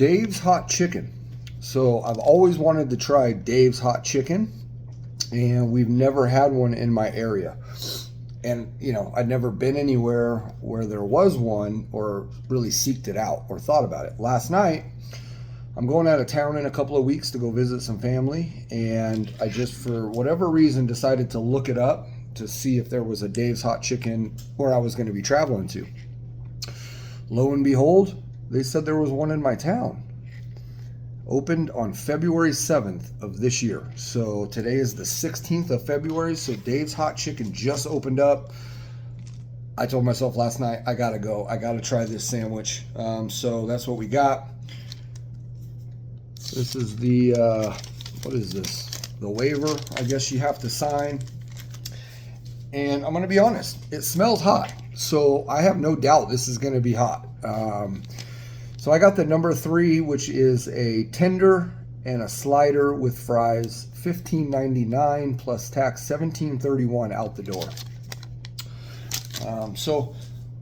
Dave's Hot Chicken. So I've always wanted to try Dave's Hot Chicken, and we've never had one in my area. And, you know, I'd never been anywhere where there was one or really seeked it out or thought about it. Last night, I'm going out of town in a couple of weeks to go visit some family, and I just, for whatever reason, decided to look it up to see if there was a Dave's Hot Chicken where I was going to be traveling to. Lo and behold, they said there was one in my town. Opened on February 7th of this year. So today is the 16th of February, so Dave's Hot Chicken just opened up. I told myself last night, I gotta go. I gotta try this sandwich. So that's what we got. This is the, what is this? The waiver, I guess you have to sign. And I'm gonna be honest, it smells hot. So I have no doubt this is gonna be hot. So I got the number 3, which is a tender and a slider with fries, $15.99 plus tax, $17.31 out the door. So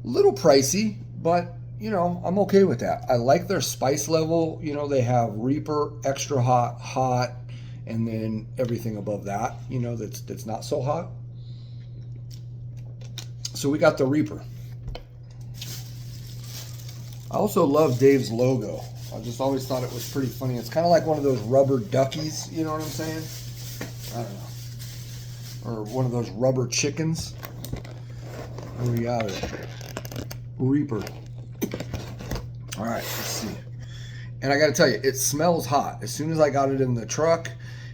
a little pricey, but you know, I'm okay with that. I like their spice level. You know, they have Reaper, extra hot, hot, and then everything above that, you know, that's not so hot. So we got the Reaper. I also love Dave's logo. I just always thought it was pretty funny. It's kind of like one of those rubber duckies, you know what I'm saying? I don't know. Or one of those rubber chickens. Where we got it? Reaper. All right, let's see. And I got to tell you, it smells hot. As soon as I got it in the truck,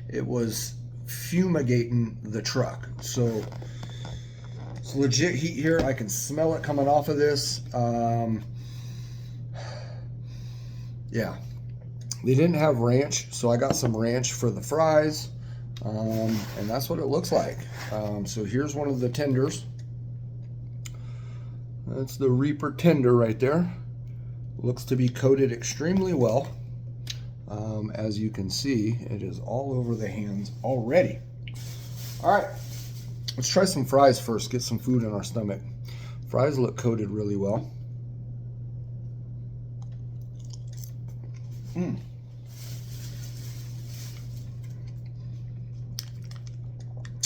it was fumigating the truck. So it's legit heat here. I can smell it coming off of this. Yeah, they didn't have ranch, so I got some ranch for the fries, and that's what it looks like. So here's one of the tenders. That's the Reaper tender right there. Looks to be coated extremely well. As you can see, it is all over the hands already. All right, let's try some fries first, get some food in our stomach. Fries look coated really well.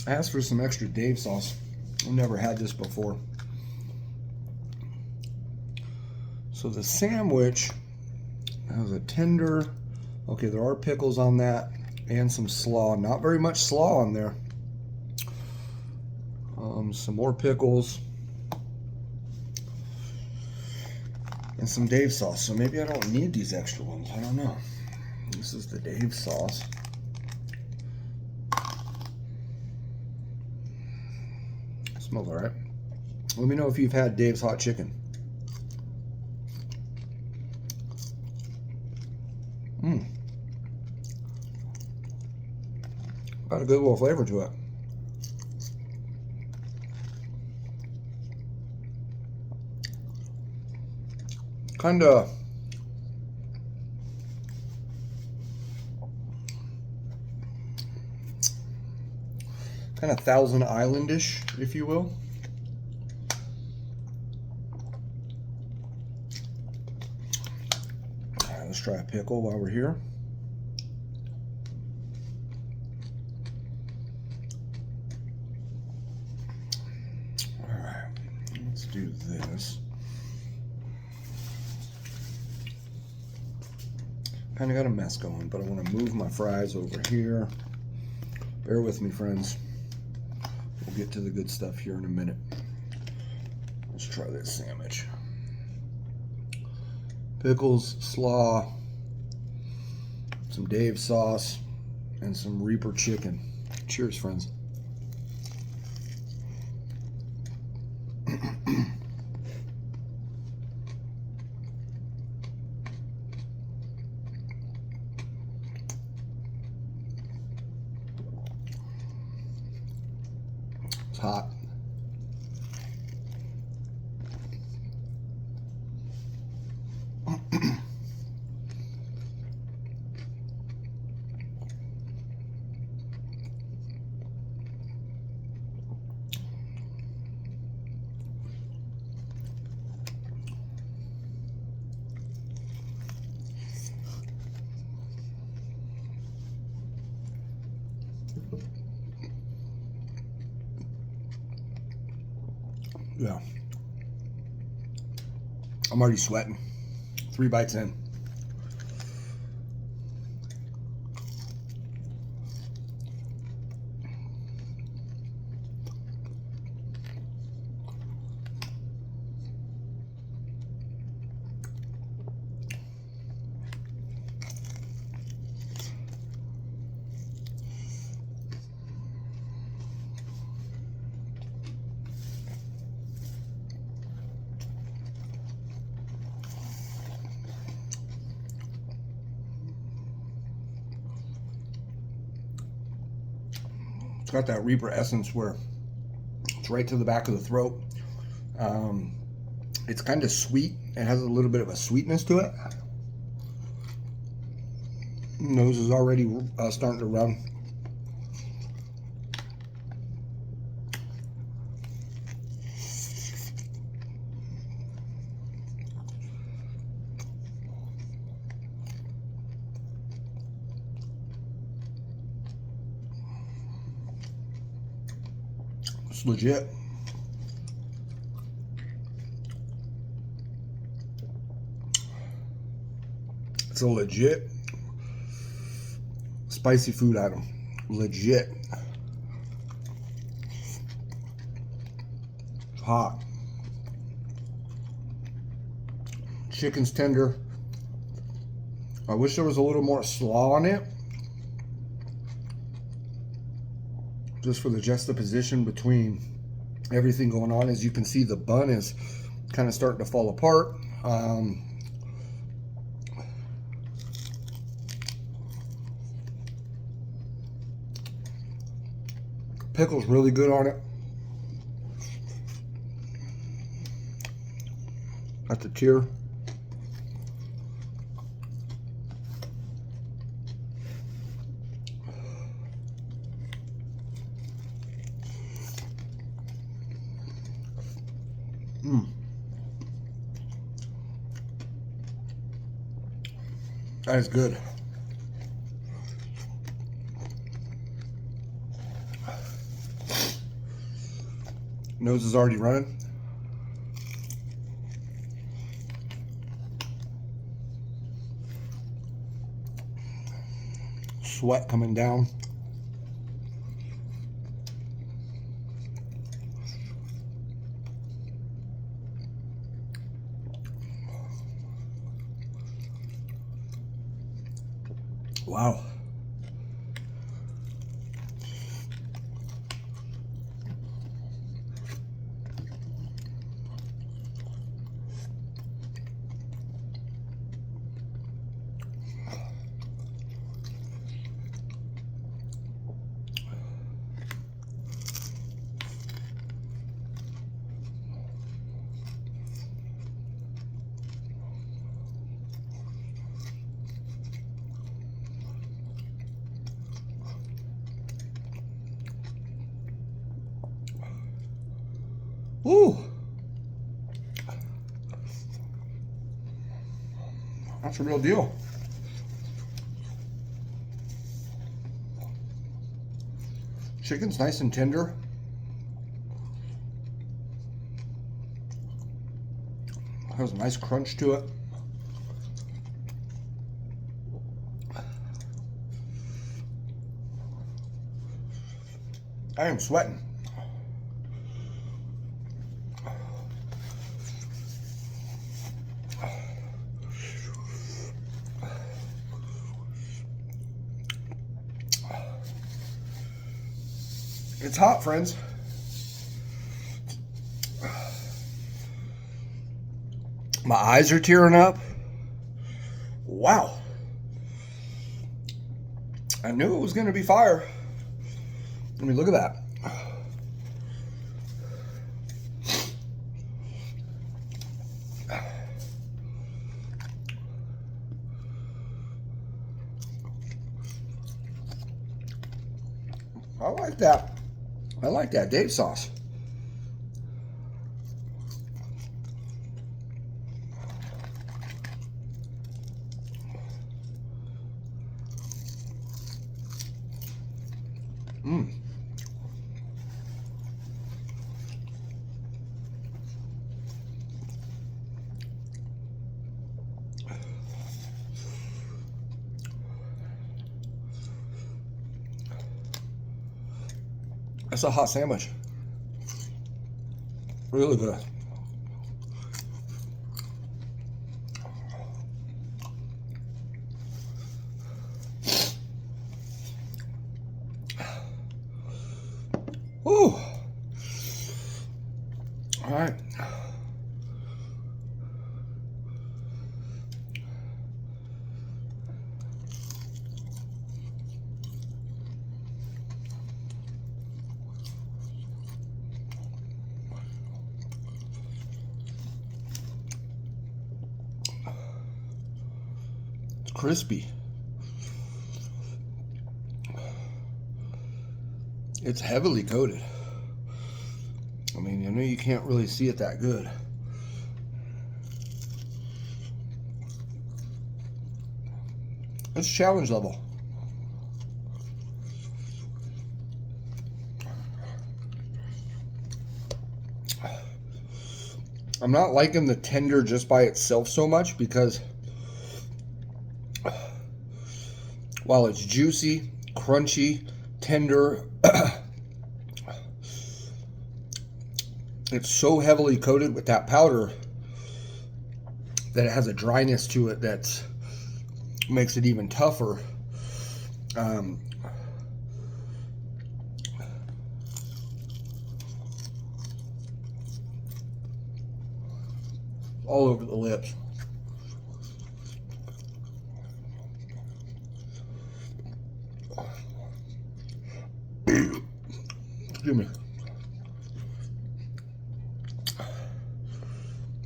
I asked for some extra Dave sauce. I've never had this before. So the sandwich has a tender. Okay, there are pickles on that and some slaw. Not very much slaw on there. Some more pickles. And some Dave sauce. So maybe I don't need these extra ones. I don't know. This is the Dave sauce. Smells all right. Let me know if you've had Dave's Hot Chicken. Got a good little flavor to it. Kind of Thousand Island-ish, if you will. All right, let's try a pickle while we're here. All right, let's do this. Kind of got a mess going, but I want to move my fries over here. Bear with me, friends. We'll get to the good stuff here in a minute. Let's try this sandwich. Pickles, slaw, some Dave sauce, and some Reaper chicken. Cheers, friends. It's hot. Yeah. I'm already sweating. 3 bites in. It's got that Reaper essence where it's right to the back of the throat. It's kind of sweet. It has a little bit of a sweetness to it. Nose is already starting to run. It's legit. It's a legit spicy food item. Legit. It's hot. Chicken's tender. I wish there was a little more slaw on it, just for the juxtaposition between everything going on. As you can see, the bun is kind of starting to fall apart. Pickle's really good on it. Got the tear. That is good. Nose is already running. Sweat coming down. Wow. Ooh. That's a real deal. Chicken's nice and tender. Has a nice crunch to it. I am sweating. It's hot, friends. My eyes are tearing up. Wow. I knew it was going to be fire. I mean, look at that. I like that. I like that Dave sauce. That's a hot sandwich. Really good. Whew. All right. It's crispy. It's heavily coated. I mean, you know, you can't really see it that good. It's challenge level. I'm not liking the tender just by itself so much because while it's juicy, crunchy, tender, it's so heavily coated with that powder that it has a dryness to it that makes it even tougher. All over the lips. Excuse me.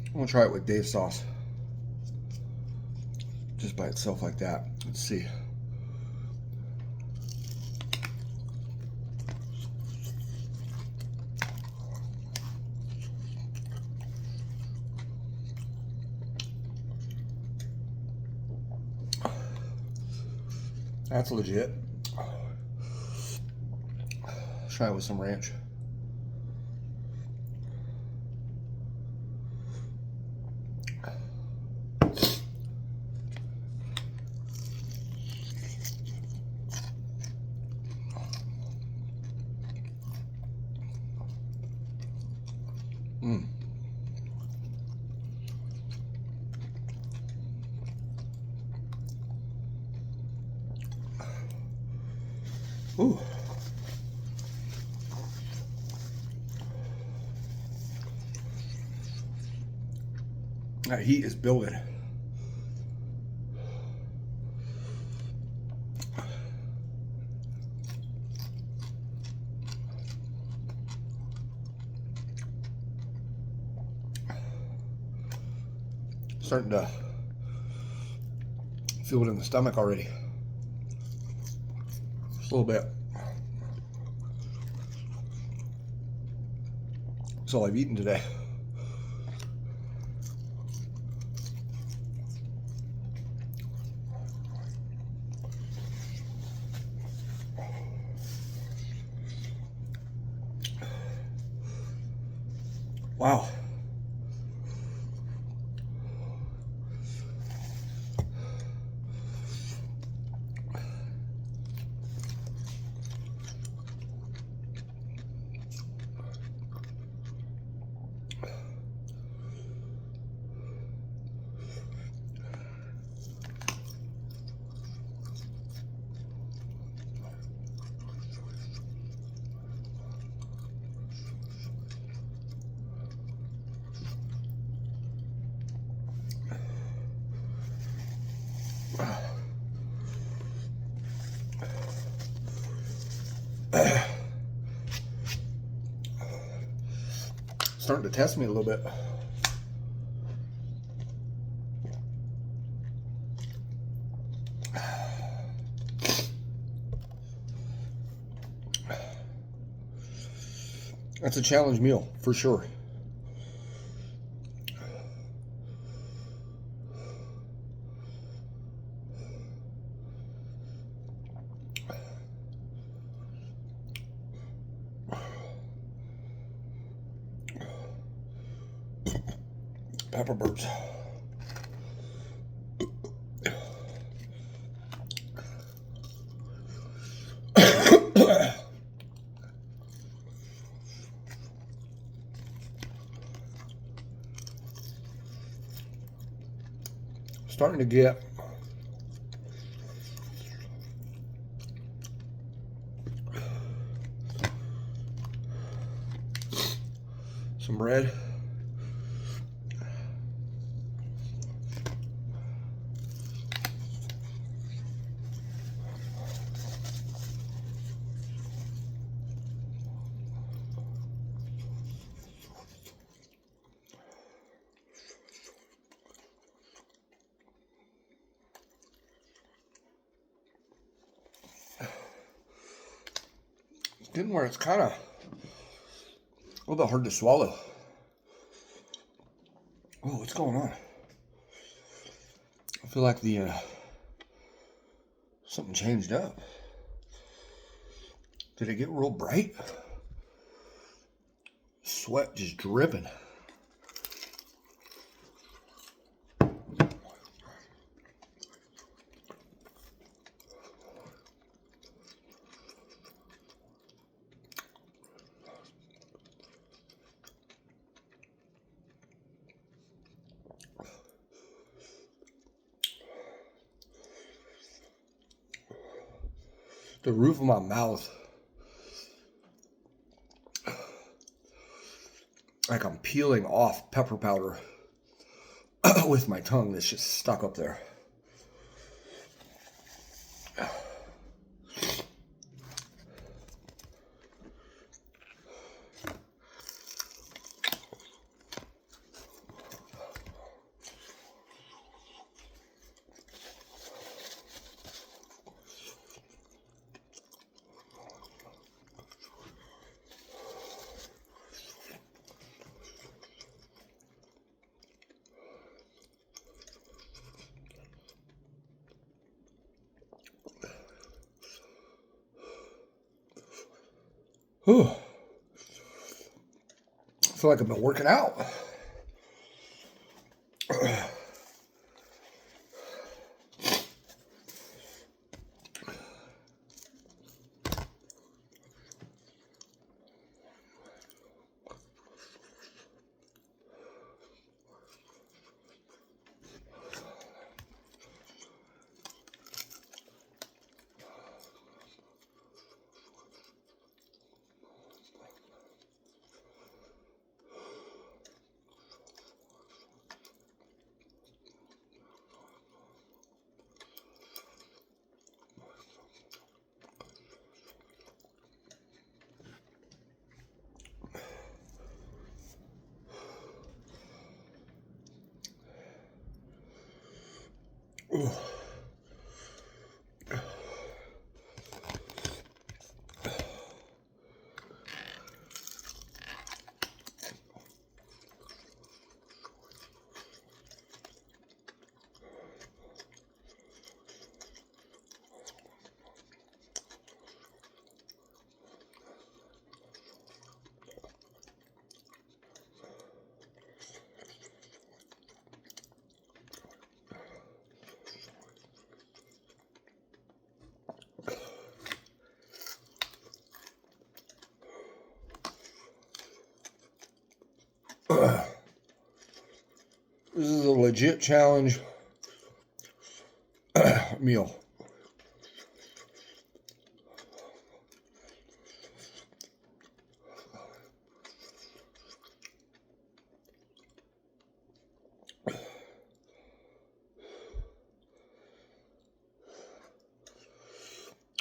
I'm gonna try it with Dave's sauce. Just by itself like that. Let's see. That's legit. Try it with some ranch. Ooh. That heat is building. Starting to feel it in the stomach already. Just a little bit. That's all I've eaten today. Wow. Starting to test me a little bit. That's a challenge meal for sure. Pepper burps. starting to get some red. Getting where it's kind of a little bit hard to swallow. Oh, what's going on? I feel like the something changed up. Did it get real bright? Sweat just dripping. The roof of my mouth, like I'm peeling off pepper powder with my tongue that's just stuck up there. Whew. I feel like I've been working out. Ooh. This is a legit challenge meal.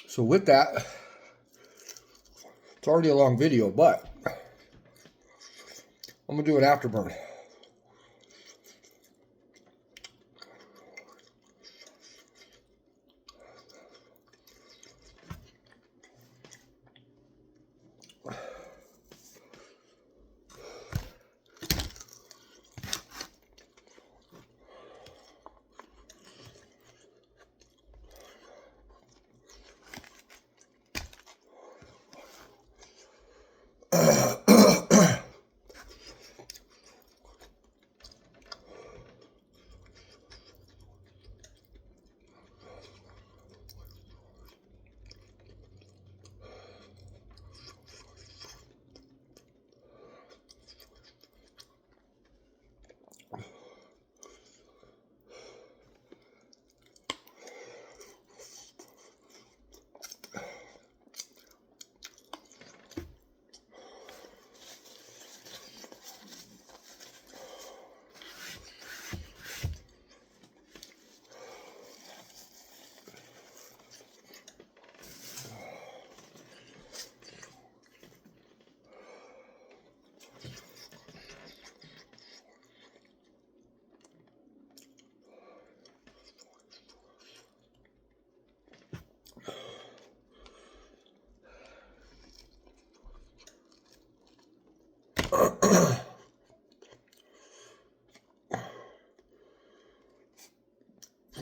So with that, it's already a long video, but I'm gonna do an afterburn.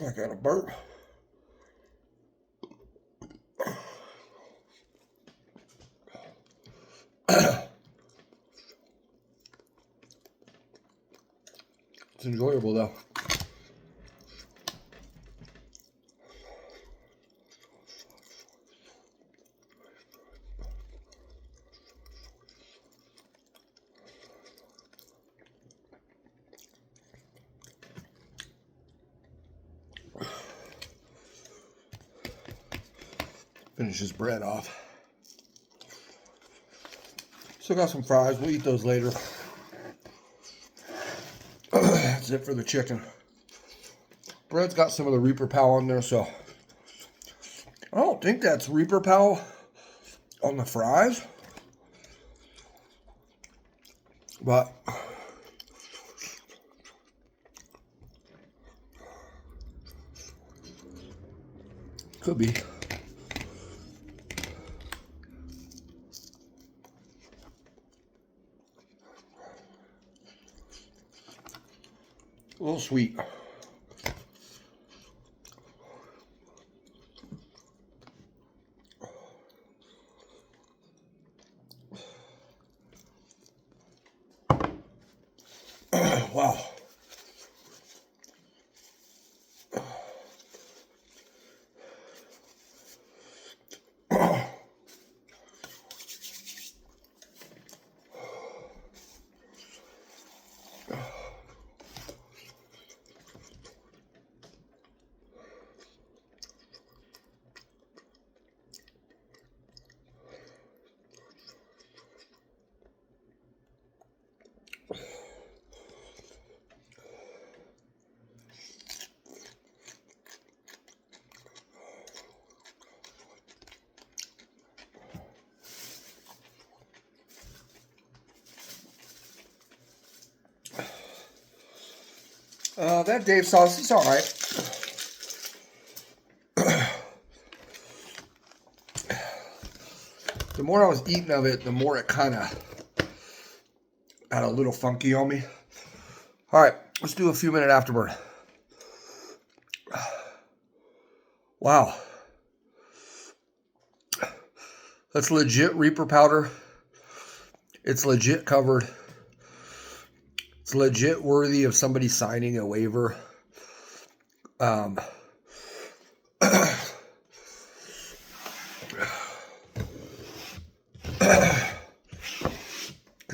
I got a burp. It's enjoyable though. Finish this bread off. Still got some fries. We'll eat those later. That's it for the chicken. Bread's got some of the Reaper Pow on there, so I don't think that's Reaper Pow on the fries, but could be. A little sweet. Wow. That Dave sauce is all right. The more I was eating of it, the more it kind of got a little funky on me. All right, let's do a few minute afterburn. Wow. That's legit Reaper powder. It's legit covered. It's legit worthy of somebody signing a waiver. Because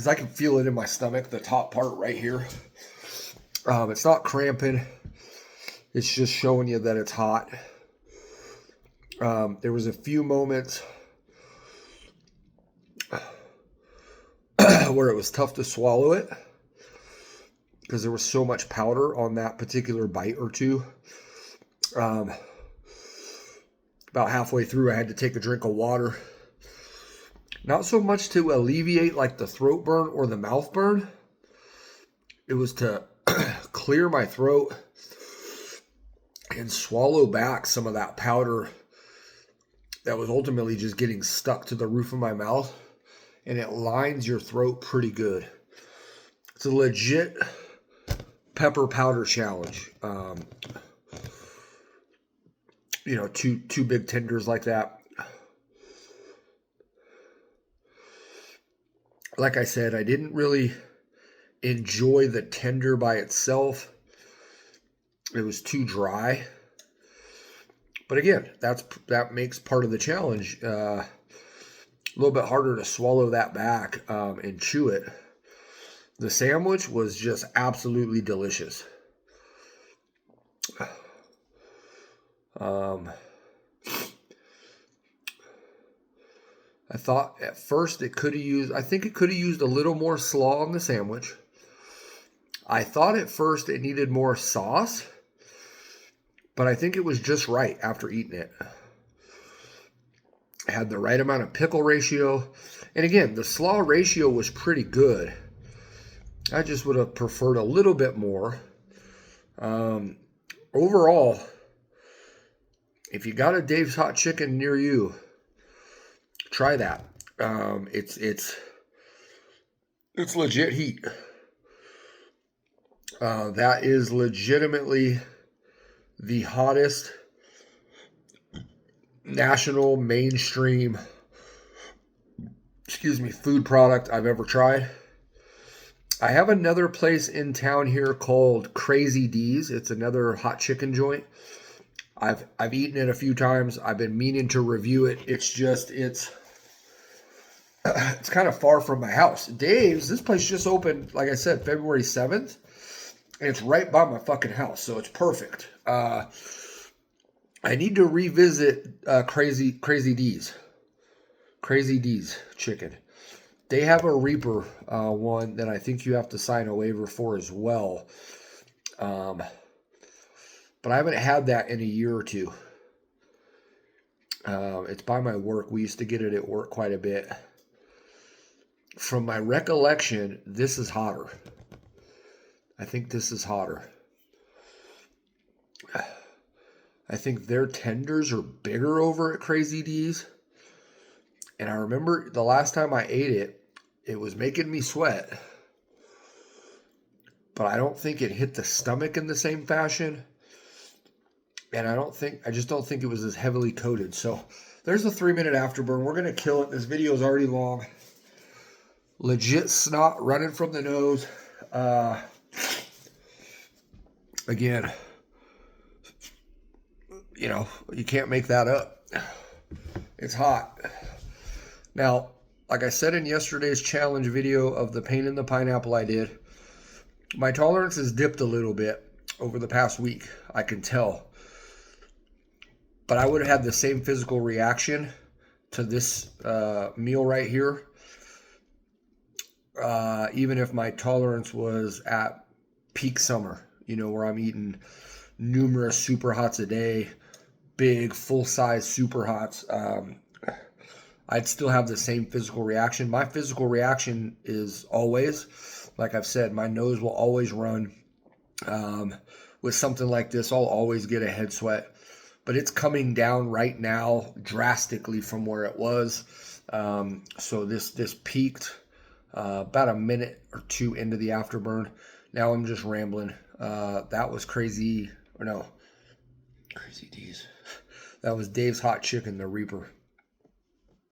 I can feel it in my stomach, the top part right here. It's not cramping. It's just showing you that it's hot. There was a few moments where it was tough to swallow it because there was so much powder on that particular bite or two. About halfway through, I had to take a drink of water. Not so much to alleviate like the throat burn or the mouth burn. It was to clear my throat and swallow back some of that powder that was ultimately just getting stuck to the roof of my mouth. And it lines your throat pretty good. It's a legit pepper powder challenge. You know, two big tenders like that. Like I said, I didn't really enjoy the tender by itself. It was too dry. But again, that makes part of the challenge. A little bit harder to swallow that back and chew it. The sandwich was just absolutely delicious. I thought at first I think it could have used a little more slaw on the sandwich. I thought at first it needed more sauce, but I think it was just right after eating it. It had the right amount of pickle ratio. And again, the slaw ratio was pretty good. I just would have preferred a little bit more. Overall, if you got a Dave's Hot Chicken near you, try that. It's legit heat. That is legitimately the hottest national mainstream, food product I've ever tried. I have another place in town here called Crazy D's. It's another hot chicken joint. I've eaten it a few times. I've been meaning to review it. It's kind of far from my house. Dave's, this place just opened, like I said, February 7th. And it's right by my fucking house, so it's perfect. I need to revisit Crazy D's. Crazy D's chicken. They have a Reaper one that I think you have to sign a waiver for as well. But I haven't had that in a year or two. It's by my work. We used to get it at work quite a bit. From my recollection, this is hotter. I think this is hotter. I think their tenders are bigger over at Crazy D's. And I remember the last time I ate it, it was making me sweat. But I don't think it hit the stomach in the same fashion. And I just don't think it was as heavily coated. So there's a 3-minute afterburn. We're going to kill it. This video is already long. Legit snot running from the nose. Again, you can't make that up. It's hot. Now, like I said in yesterday's challenge video of the pain in the pineapple I did, my tolerance has dipped a little bit over the past week. I can tell. But I would have had the same physical reaction to this meal right here, even if my tolerance was at peak summer, where I'm eating numerous super hots a day, big, full-size super hots. I'd still have the same physical reaction. My physical reaction is always, like I've said, my nose will always run. With something like this, I'll always get a head sweat. But it's coming down right now drastically from where it was. So this peaked about a minute or two into the afterburn. Now I'm just rambling. That was Crazy D's. That was Dave's Hot Chicken, the Reaper.